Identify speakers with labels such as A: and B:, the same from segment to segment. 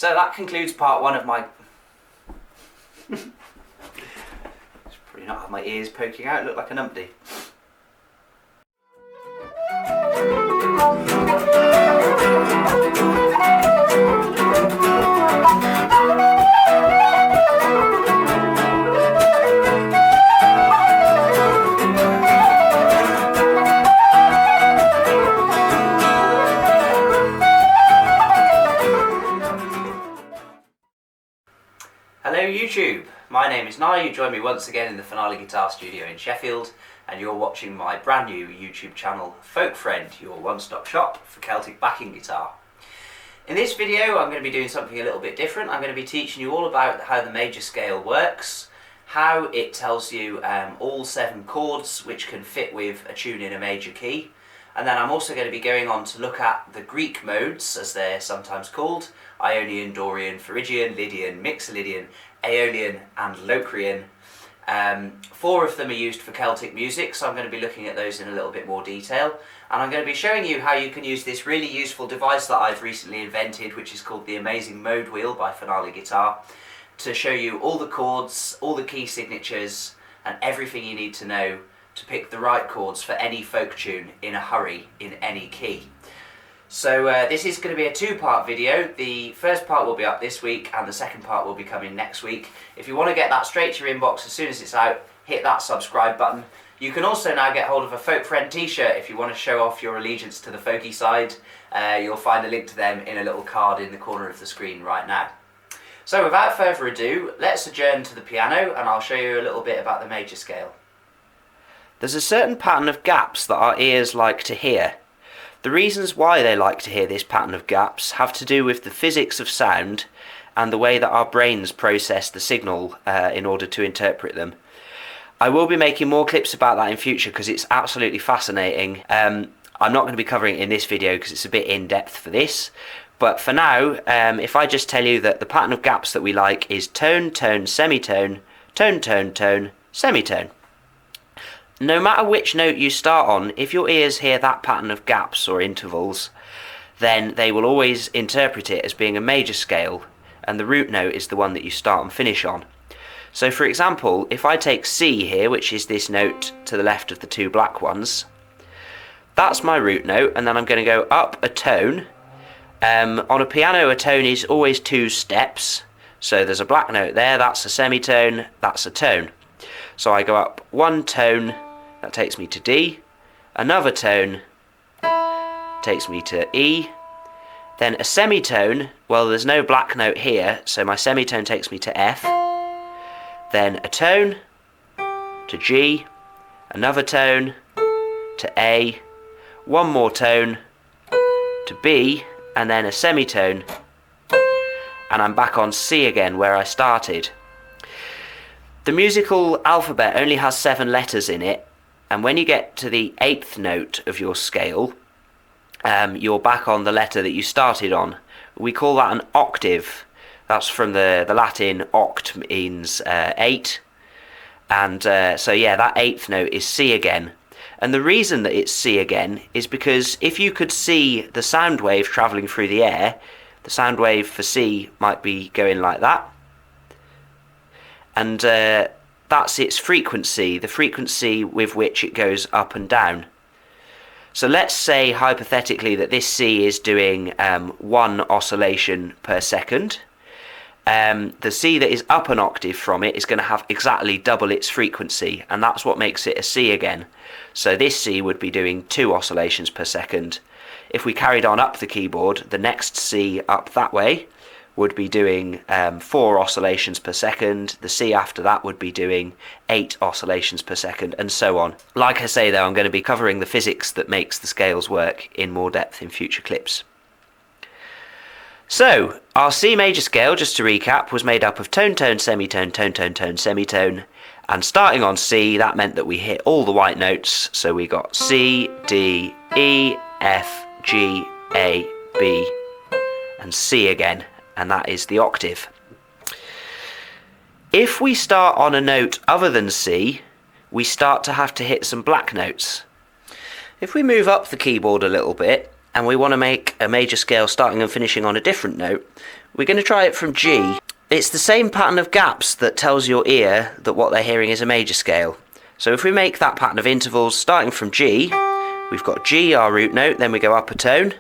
A: So that concludes part one of my... Just probably not have my ears poking out, look like an umpty. Hello YouTube, my name is Nye. You join me once again in the Finale Guitar Studio in Sheffield, and you're watching my brand new YouTube channel, Folk Friend, your one-stop shop for Celtic backing guitar. In this video I'm going to be doing something a little bit different. I'm going to be teaching you all about how the major scale works, how it tells you all 7 chords which can fit with a tune in a major key, and then I'm also going to be going on to look at the Greek modes, as they're sometimes called: Ionian, Dorian, Phrygian, Lydian, Mixolydian, Aeolian and Locrian. 4 of them are used for Celtic music, so I'm going to be looking at those in a little bit more detail. And I'm going to be showing you how you can use this really useful device that I've recently invented, which is called the Amazing Mode Wheel by Finale Guitar, to show you all the chords, all the key signatures, and everything you need to know to pick the right chords for any folk tune in a hurry in any key. So this is going to be a 2-part video. The first part will be up this week and the second part will be coming next week. If you want to get that straight to your inbox as soon as it's out, hit that subscribe button. You can also now get hold of a Folk Friend t-shirt if you want to show off your allegiance to the folky side. You'll find a link to them in a little card in the corner of the screen right now. So without further ado, let's adjourn to the piano and I'll show you a little bit about the major scale. There's a certain pattern of gaps that our ears like to hear. The reasons why they like to hear this pattern of gaps have to do with the physics of sound and the way that our brains process the signal in order to interpret them. I will be making more clips about that in future because it's absolutely fascinating. I'm not going to be covering it in this video because it's a bit in-depth for this, but for now, if I just tell you that the pattern of gaps that we like is tone, tone, semitone, tone, tone, tone, semitone. No matter which note you start on, if your ears hear that pattern of gaps or intervals, then they will always interpret it as being a major scale, and the root note is the one that you start and finish on. So for example, if I take C here, which is this note to the left of the 2 black ones, that's my root note, and then I'm going to go up a tone. On a piano, a tone is always 2 steps, so there's a black note there, that's a semitone, that's a tone. So I go up 1 tone, that takes me to D, another tone takes me to E, then a semitone, well there's no black note here, so my semitone takes me to F, then a tone to G, another tone to A, one more tone to B, and then a semitone, and I'm back on C again where I started. The musical alphabet only has 7 letters in it, and when you get to the 8th note of your scale, you're back on the letter that you started on. We call that an octave. That's from the Latin oct means 8, and so yeah, that 8th note is C again. And the reason that it's C again is because if you could see the sound wave travelling through the air, the sound wave for C might be going like that. And that's its frequency, the frequency with which it goes up and down. So let's say hypothetically that this C is doing 1 oscillation per second. The C that is up an octave from it is going to have exactly double its frequency, and that's what makes it a C again. So this C would be doing 2 oscillations per second. If we carried on up the keyboard, the next C up that way would be doing 4 oscillations per second, the C after that would be doing 8 oscillations per second, and so on. Like I say though, I'm going to be covering the physics that makes the scales work in more depth in future clips. So, our C major scale, just to recap, was made up of tone, tone, semitone, tone, tone, tone, semitone, and starting on C, that meant that we hit all the white notes, so we got C, D, E, F, G, A, B, and C again. And that is the octave. If we start on a note other than C, we start to have to hit some black notes. If we move up the keyboard a little bit and we want to make a major scale starting and finishing on a different note, We're going to try it from G. It's the same pattern of gaps that tells your ear that what they're hearing is a major scale. So if we make that pattern of intervals starting from G, we've got G, our root note, then we go up a tone,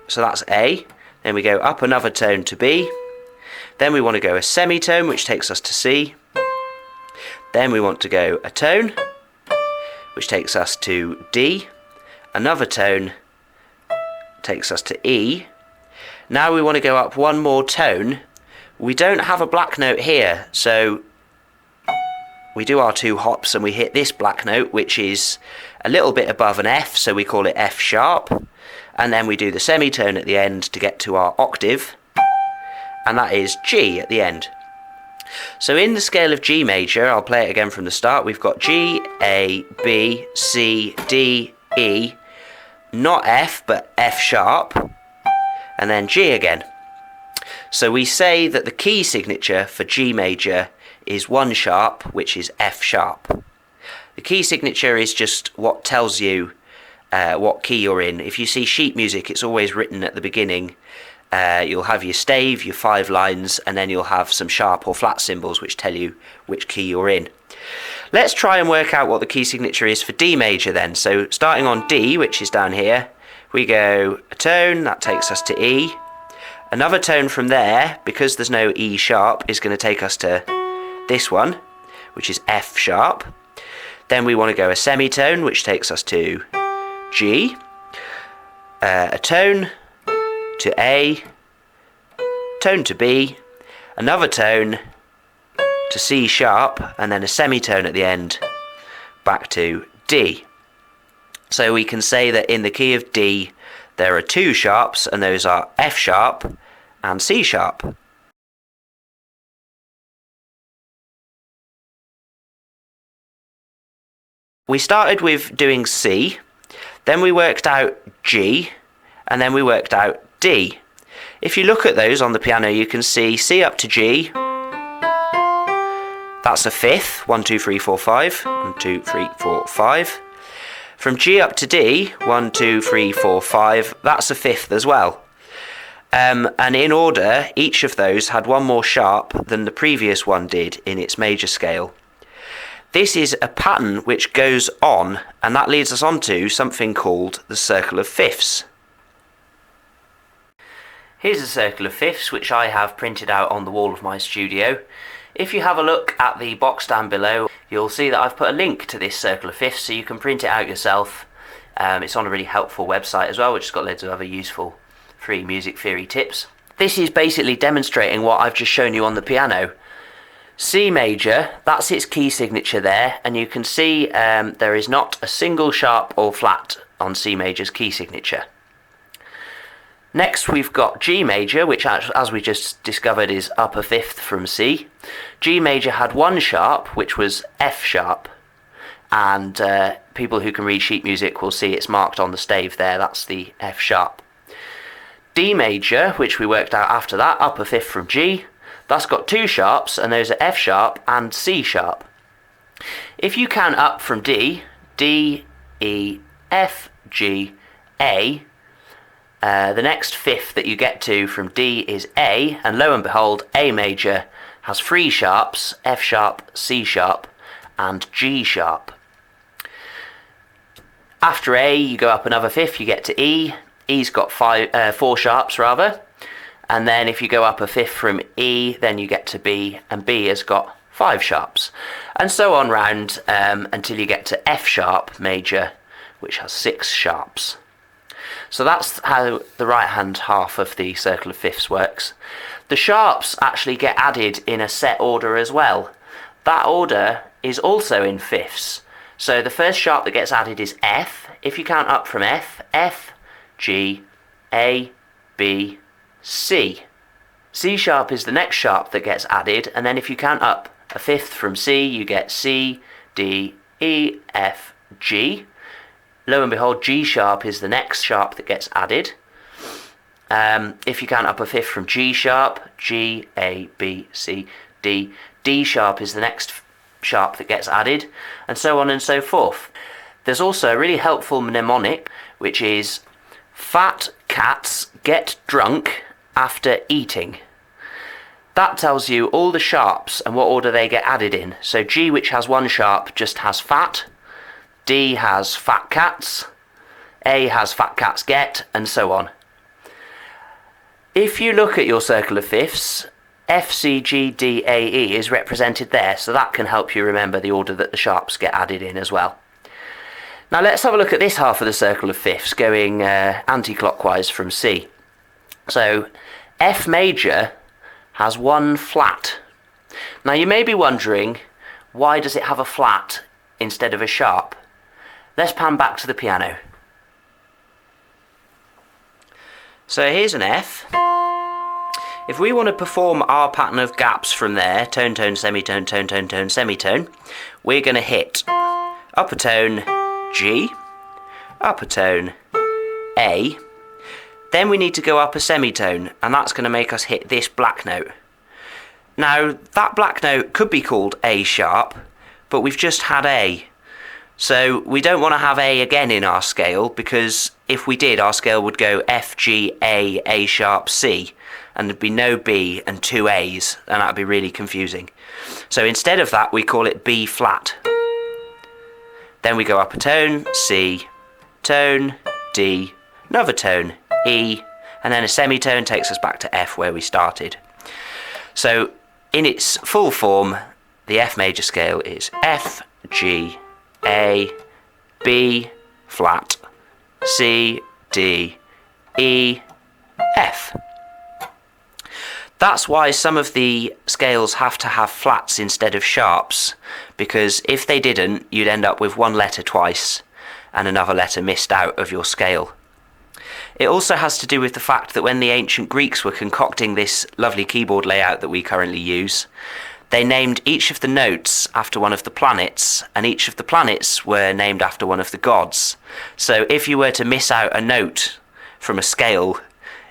A: so that's A, then we go up another tone to B, then we want to go a semitone, which takes us to C, then we want to go a tone, which takes us to D, another tone takes us to E. Now we want to go up one more tone. We don't have a black note here, so we do our 2 hops and we hit this black note, which is a little bit above an F, so we call it F sharp, and then we do the semitone at the end to get to our octave, and that is G at the end. So in the scale of G major, I'll play it again from the start, we've got G, A, B, C, D, E, not F, but F sharp, and then G again. So we say that the key signature for G major is 1 sharp, which is F sharp. The key signature is just what tells you what key you're in. If you see sheet music, it's always written at the beginning. You'll have your stave, your 5 lines, and then you'll have some sharp or flat symbols which tell you which key you're in. Let's try and work out what the key signature is for D major then. So starting on D, which is down here, we go a tone, that takes us to E. Another tone from there, because there's no E sharp, is going to take us to this one, which is F sharp. Then we want to go a semitone, which takes us to G. A tone to A. Tone to B. Another tone to C sharp, and then a semitone at the end, back to D. So we can say that in the key of D, there are 2 sharps, and those are F sharp and C sharp. We started with doing C, then we worked out G, and then we worked out D. If you look at those on the piano, you can see C up to G, that's a 5th, 1, 2, 3, 4, 5, 1, 2, 3, 4, 5. From G up to D, 1, 2, 3, 4, 5, that's a 5th as well. And in order, each of those had 1 more sharp than the previous one did in its major scale. This is a pattern which goes on, and that leads us on to something called the circle of fifths. Here's a circle of fifths which I have printed out on the wall of my studio. If you have a look at the box down below, you'll see that I've put a link to this circle of fifths so you can print it out yourself. It's on a really helpful website as well, which has got loads of other useful free music theory tips. This is basically demonstrating what I've just shown you on the piano. C major, that's its key signature there, and you can see there is not a single sharp or flat on C major's key signature. Next we've got G major, which as we just discovered is up a 5th from C. G major had 1 sharp, which was F sharp, and people who can read sheet music will see it's marked on the stave there, that's the F sharp. D major, which we worked out after that, up a 5th from G, that's got 2 sharps, and those are F sharp and C sharp. If you count up from D, D, E, F, G, A, the next 5th that you get to from D is A, and lo and behold, A major has 3 sharps, F sharp, C sharp, and G sharp. After A, you go up another 5th, you get to E. E's got 4 sharps rather, and then if you go up a 5th from E, then you get to B, and B has got 5 sharps, and so on round until you get to F sharp major, which has 6 sharps. So that's how the right hand half of the circle of fifths works. The sharps actually get added in a set order as well. That order is also in fifths. So the first sharp that gets added is F. If you count up from F, F, G, A, B, C. C sharp is the next sharp that gets added, and then if you count up a 5th from C, you get C, D, E, F, G. Lo and behold, G sharp is the next sharp that gets added. If you count up a 5th from G sharp, G, A, B, C, D. D sharp is the next sharp that gets added, and so on and so forth. There's also a really helpful mnemonic, which is fat cats get drunk after eating. That tells you all the sharps and what order they get added in. So G, which has one sharp, just has fat. D has fat cats. A has fat cats get, and so on. If you look at your circle of fifths, F, C, G, D, A, E is represented there, so that can help you remember the order that the sharps get added in as well. Now let's have a look at this half of the circle of fifths, going anti-clockwise from C. So F major has one flat. Now you may be wondering, why does it have a flat instead of a sharp? Let's pan back to the piano. So here's an F. If we want to perform our pattern of gaps from there, tone, tone, semitone, tone, tone, tone, semitone, we're going to hit upper tone G, upper tone A, then we need to go up a semitone, and that's going to make us hit this black note. Now, that black note could be called A sharp, but we've just had A. So we don't want to have A again in our scale, because if we did, our scale would go F, G, A sharp, C, and there'd be no B and two A's, and that'd be really confusing. So instead of that, we call it B flat. Then we go up a tone, C, tone, D, another tone, E, and then a semitone takes us back to F where we started. So in its full form, the F major scale is F, G, A, B flat, C, D, E, F. That's why some of the scales have to have flats instead of sharps, because if they didn't, you'd end up with one letter twice and another letter missed out of your scale. It also has to do with the fact that when the ancient Greeks were concocting this lovely keyboard layout that we currently use, they named each of the notes after one of the planets, and each of the planets were named after one of the gods. So if you were to miss out a note from a scale,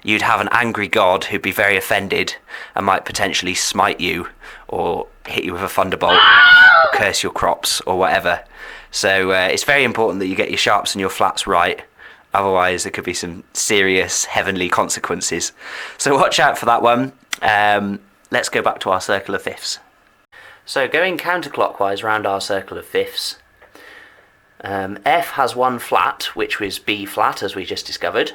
A: you'd have an angry god who'd be very offended and might potentially smite you or hit you with a thunderbolt or curse your crops or whatever. So it's very important that you get your sharps and your flats right, otherwise there could be some serious heavenly consequences. So watch out for that one. Let's go back to our circle of fifths. So going counterclockwise round our circle of fifths, F has one flat, which was B flat as we just discovered.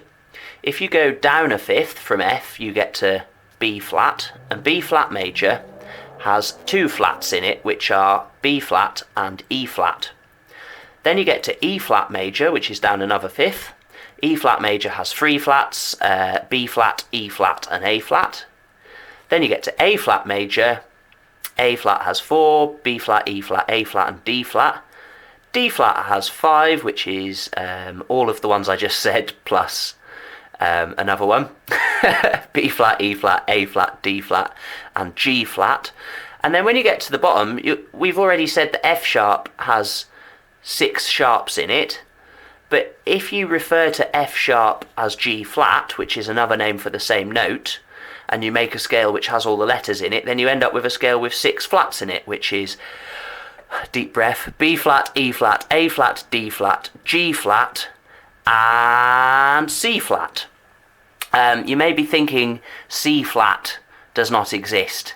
A: If you go down a fifth from F, you get to B flat, and B flat major has two flats in it, which are B flat and E flat. Then you get to E flat major, which is down another fifth. E flat major has three flats, B flat, E flat and A flat. Then you get to A flat major. A flat has four, B flat, E flat, A flat and D flat. D flat has five, which is all of the ones I just said plus another one. B flat, E flat, A flat, D flat and G flat. And then when you get to the bottom, we've already said that F sharp has 6 sharps in it, but if you refer to F sharp as G flat, which is another name for the same note, and you make a scale which has all the letters in it, then you end up with a scale with 6 flats in it, which is, deep breath, B flat, E flat, A flat, D flat, G flat and C flat. You may be thinking C flat does not exist,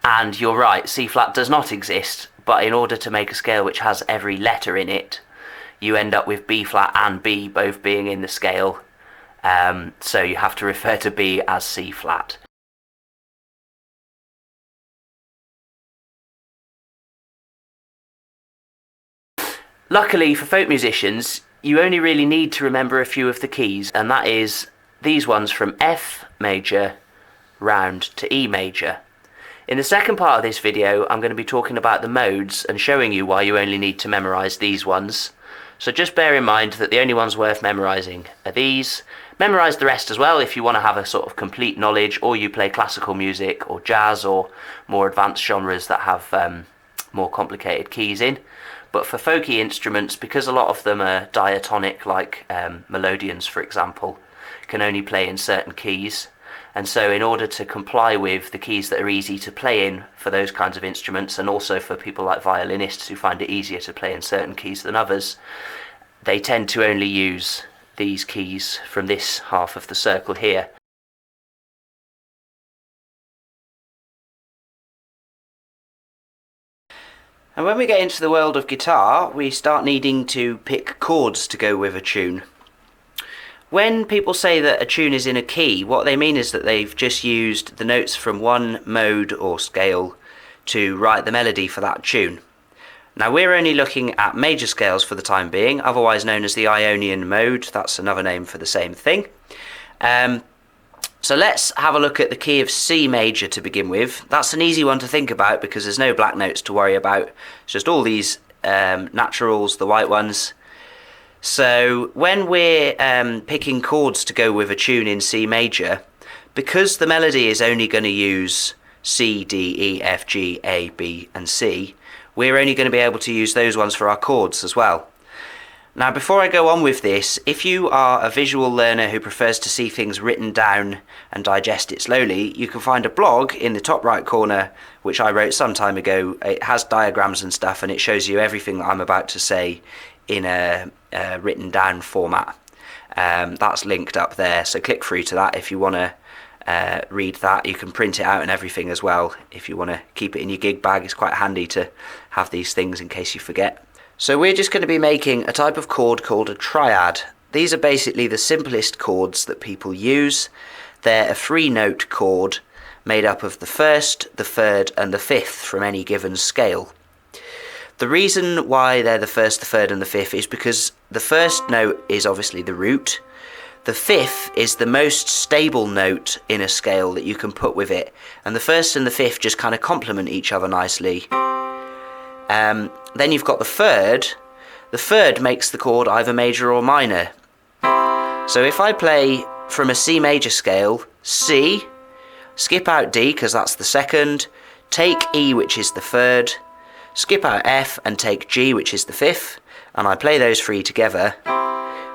A: and you're right, C flat does not exist, but in order to make a scale which has every letter in it, you end up with B flat and B both being in the scale, so you have to refer to B as C flat. Luckily for folk musicians, you only really need to remember a few of the keys, and that is these ones from F major round to E major. In the second part of this video, I'm going to be talking about the modes and showing you why you only need to memorise these ones. So just bear in mind that the only ones worth memorising are these. Memorise the rest as well if you want to have a sort of complete knowledge, or you play classical music or jazz or more advanced genres that have more complicated keys in. But for folky instruments, because a lot of them are diatonic, like melodeons for example, can only play in certain keys, and so in order to comply with the keys that are easy to play in for those kinds of instruments, and also for people like violinists who find it easier to play in certain keys than others, they tend to only use these keys from this half of the circle here. And when we get into the world of guitar, we start needing to pick chords to go with a tune. When people say that a tune is in a key, what they mean is that they've just used the notes from one mode or scale to write the melody for that tune. Now we're only looking at major scales for the time being, otherwise known as the Ionian mode. That's another name for the same thing. So let's have a look at the key of C major to begin with. That's an easy one to think about because there's no black notes to worry about. It's just all these naturals, the white ones. So when we're picking chords to go with a tune in C major, because the melody is only going to use C, D, E, F, G, A, B and C, we're only going to be able to use those ones for our chords as well. Now before I go on with this, if you are a visual learner who prefers to see things written down and digest it slowly, you can find a blog in the top right corner which I wrote some time ago. It has diagrams and stuff and it shows you everything that I'm about to say in a written down format. That's linked up there, so click through to that if you want to read that. You can print it out and everything as well if you want to keep it in your gig bag. It's quite handy to have these things in case you forget. So we're just going to be making a type of chord called a triad. These are basically the simplest chords that people use. They're a 3-note chord made up of the first, the third and the fifth from any given scale. The reason why they're the first, the third and the fifth is because the first note is obviously the root. The fifth is the most stable note in a scale that you can put with it, and the first and the fifth just kind of complement each other nicely. Then you've got the third. The third makes the chord either major or minor. So if I play from a C major scale, C, skip out D because that's the second, take E which is the third, skip out F and take G which is the fifth, and I play those three together,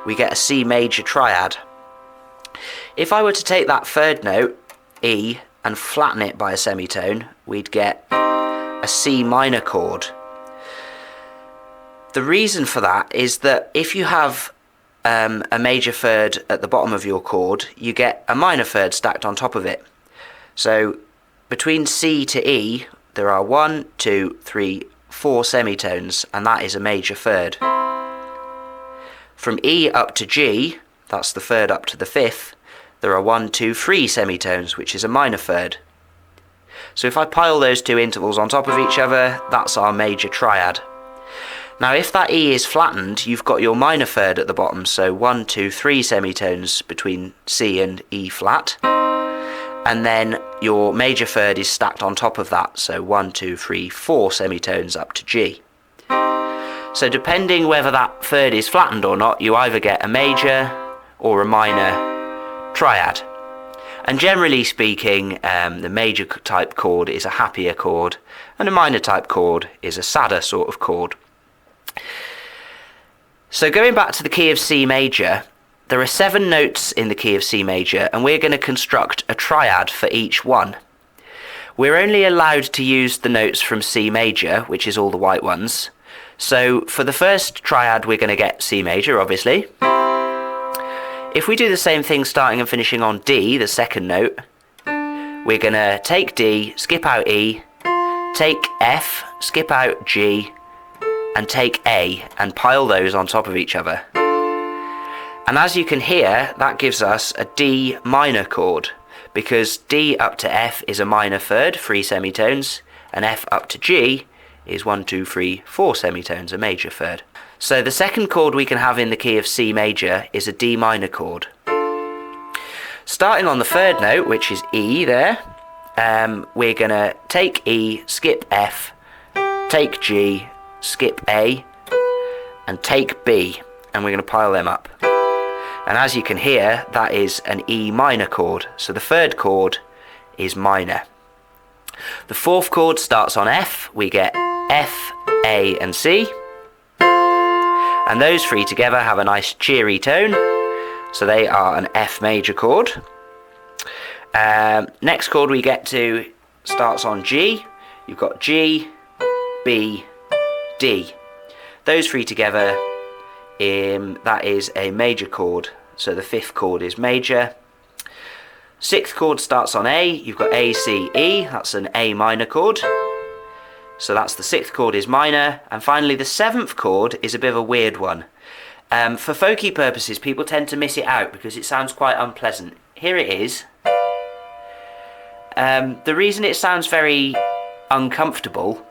A: we get a C major triad. If I were to take that third note, E, and flatten it by a semitone, we'd get a C minor chord. The reason for that is that if you have a major third at the bottom of your chord, you get a minor third stacked on top of it. So between C to E, there are 1, 2, 3, 4 semitones, and that is a major third. From E up to G, that's the third up to the fifth, there are 1, 2, 3 semitones, which is a minor third. So if I pile those two intervals on top of each other, that's our major triad. Now if that E is flattened, you've got your minor third at the bottom, so 1, 2, 3 semitones between C and E flat, and then your major third is stacked on top of that, so 1, 2, 3, 4 semitones up to G. So depending whether that third is flattened or not, you either get a major or a minor triad. And generally speaking, the major type chord is a happier chord, and a minor type chord is a sadder sort of chord. So going back to the key of C major, there are 7 notes in the key of C major, and we're going to construct a triad for each one. We're only allowed to use the notes from C major, which is all the white ones. So for the first triad we're going to get C major, obviously. If we do the same thing starting and finishing on D, the second note, we're going to take D, skip out E, take F, skip out G, and take A, and pile those on top of each other. And as you can hear, that gives us a D minor chord, because D up to F is a minor third, 3 semitones, and F up to G is 1, 2, 3, 4 semitones, a major third. So the second chord we can have in the key of C major is a D minor chord. Starting on the third note, which is E there, we're going to take E, skip F, take G, skip A, and take B, and we're going to pile them up. And as you can hear, that is an E minor chord, so the third chord is minor. The fourth chord starts on F, we get F, A and C, and those three together have a nice cheery tone, so they are an F major chord. Next chord we get to starts on G, you've got G, B, D. Those three together, that is a major chord, so the fifth chord is major. Sixth chord starts on A, you've got A, C, E, that's an A minor chord. So that's the 6th chord is minor, and finally the 7th chord is a bit of a weird one. For folky purposes, people tend to miss it out because it sounds quite unpleasant. Here it is. The reason it sounds very uncomfortable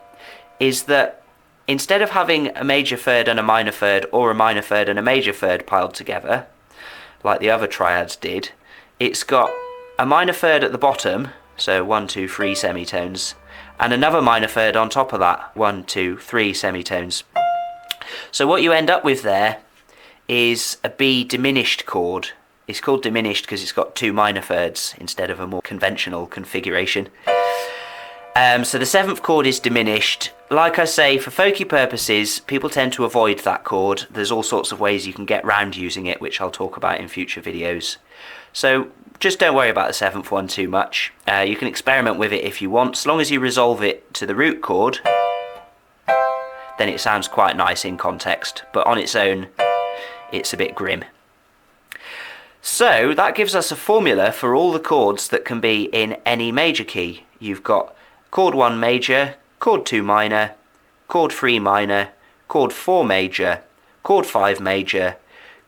A: is that instead of having a major third and a minor third, or a minor third and a major third piled together, like the other triads did, it's got a minor third at the bottom, so 1, 2, 3 semitones, and another minor third on top of that, 1, 2, 3 semitones. So what you end up with there is a B diminished chord. It's called diminished because it's got 2 minor thirds instead of a more conventional configuration. So the 7th chord is diminished. Like I say, for folky purposes, people tend to avoid that chord. There's all sorts of ways you can get round using it, which I'll talk about in future videos. So just don't worry about the 7th one too much. You can experiment with it if you want. As long as you resolve it to the root chord, then it sounds quite nice in context. But on its own, it's a bit grim. So that gives us a formula for all the chords that can be in any major key. You've got chord 1 major, chord 2 minor, chord 3 minor, chord 4 major, chord 5 major,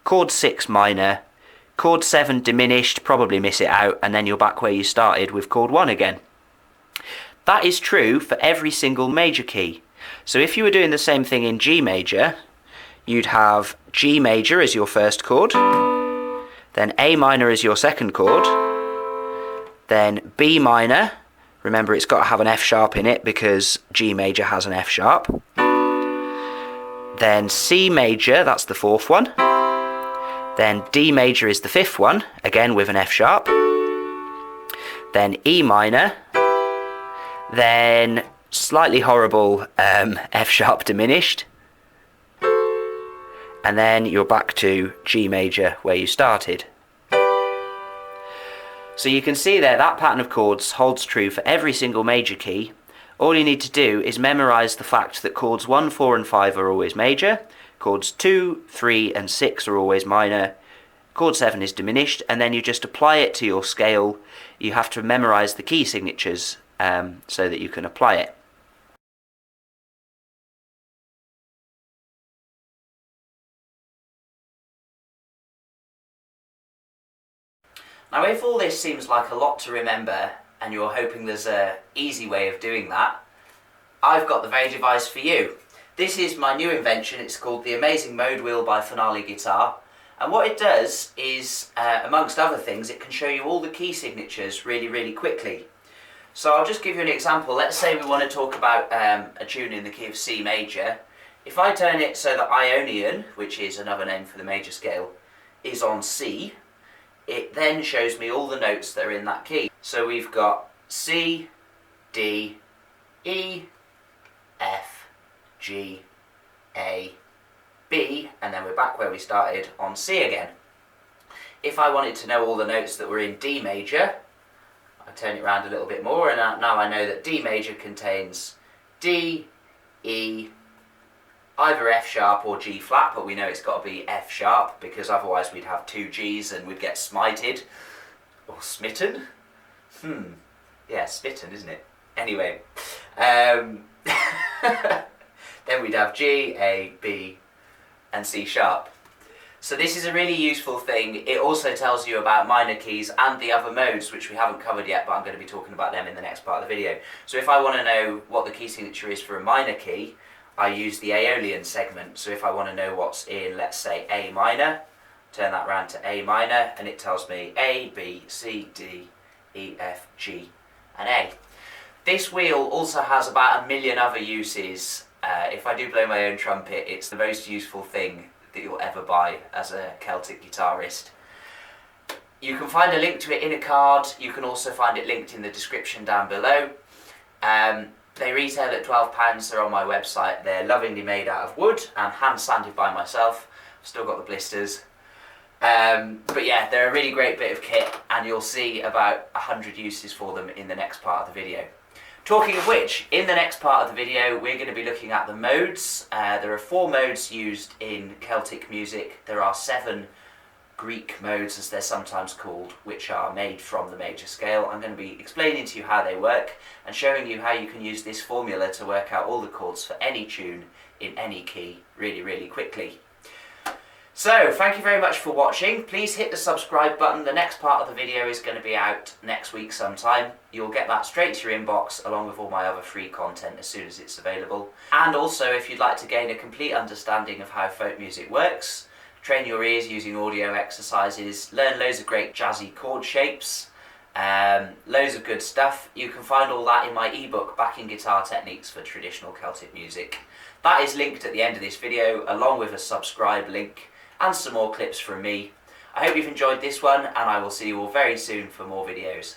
A: chord 6 minor, chord 7 diminished, probably miss it out, and then you're back where you started with chord 1 again. That is true for every single major key. So if you were doing the same thing in G major, you'd have G major as your first chord, then A minor as your second chord, then B minor. Remember, it's got to have an F sharp in it because G major has an F sharp. Then C major, that's the 4th one. Then D major is the 5th one, again with an F sharp. Then E minor. Then slightly horrible F sharp diminished. And then you're back to G major where you started. So you can see there that pattern of chords holds true for every single major key. All you need to do is memorise the fact that chords 1, 4 and 5 are always major, chords 2, 3 and 6 are always minor, chord 7 is diminished, and then you just apply it to your scale. You have to memorise the key signatures so that you can apply it. Now if all this seems like a lot to remember and you're hoping there's an easy way of doing that, I've got the very device for you. This is my new invention. It's called the Amazing Mode Wheel by Finale Guitar, and what it does is, amongst other things, it can show you all the key signatures really quickly. So I'll just give you an example. Let's say we want to talk about a tune in the key of C major. If I turn it so that ionian, which is another name for the major scale, is on C, it then shows me all the notes that are in that key. So we've got C, D, E, F, G, A, B, and then we're back where we started on C again. If I wanted to know all the notes that were in D major, I turn it around a little bit more, and now I know that D major contains D, E, either F sharp or G flat, but we know it's got to be F sharp because otherwise we'd have 2 Gs and we'd get smited. Or smitten? Yeah, smitten, isn't it? Anyway. Then we'd have G, A, B and C sharp. So this is a really useful thing. It also tells you about minor keys and the other modes, which we haven't covered yet, but I'm going to be talking about them in the next part of the video. So if I want to know what the key signature is for a minor key, I use the Aeolian segment. So if I want to know what's in, let's say, A minor, turn that round to A minor, and it tells me A, B, C, D, E, F, G, and A. This wheel also has about 1 million other uses. If I do blow my own trumpet, it's the most useful thing that you'll ever buy as a Celtic guitarist. You can find a link to it in a card. You can also find it linked in the description down below. They retail at £12. They're on my website. They're lovingly made out of wood and hand sanded by myself. I've still got the blisters. But yeah, they're a really great bit of kit, and you'll see about 100 uses for them in the next part of the video. Talking of which, in the next part of the video we're going to be looking at the modes. There are 4 modes used in Celtic music. There are 7 Greek modes, as they're sometimes called, which are made from the major scale. I'm going to be explaining to you how they work and showing you how you can use this formula to work out all the chords for any tune in any key really quickly. So, thank you very much for watching. Please hit the subscribe button. The next part of the video is going to be out next week sometime. You'll get that straight to your inbox along with all my other free content as soon as it's available. And also, if you'd like to gain a complete understanding of how folk music works, train your ears using audio exercises, learn loads of great jazzy chord shapes, loads of good stuff, you can find all that in my ebook, Backing Guitar Techniques for Traditional Celtic Music. That is linked at the end of this video, along with a subscribe link and some more clips from me. I hope you've enjoyed this one, and I will see you all very soon for more videos.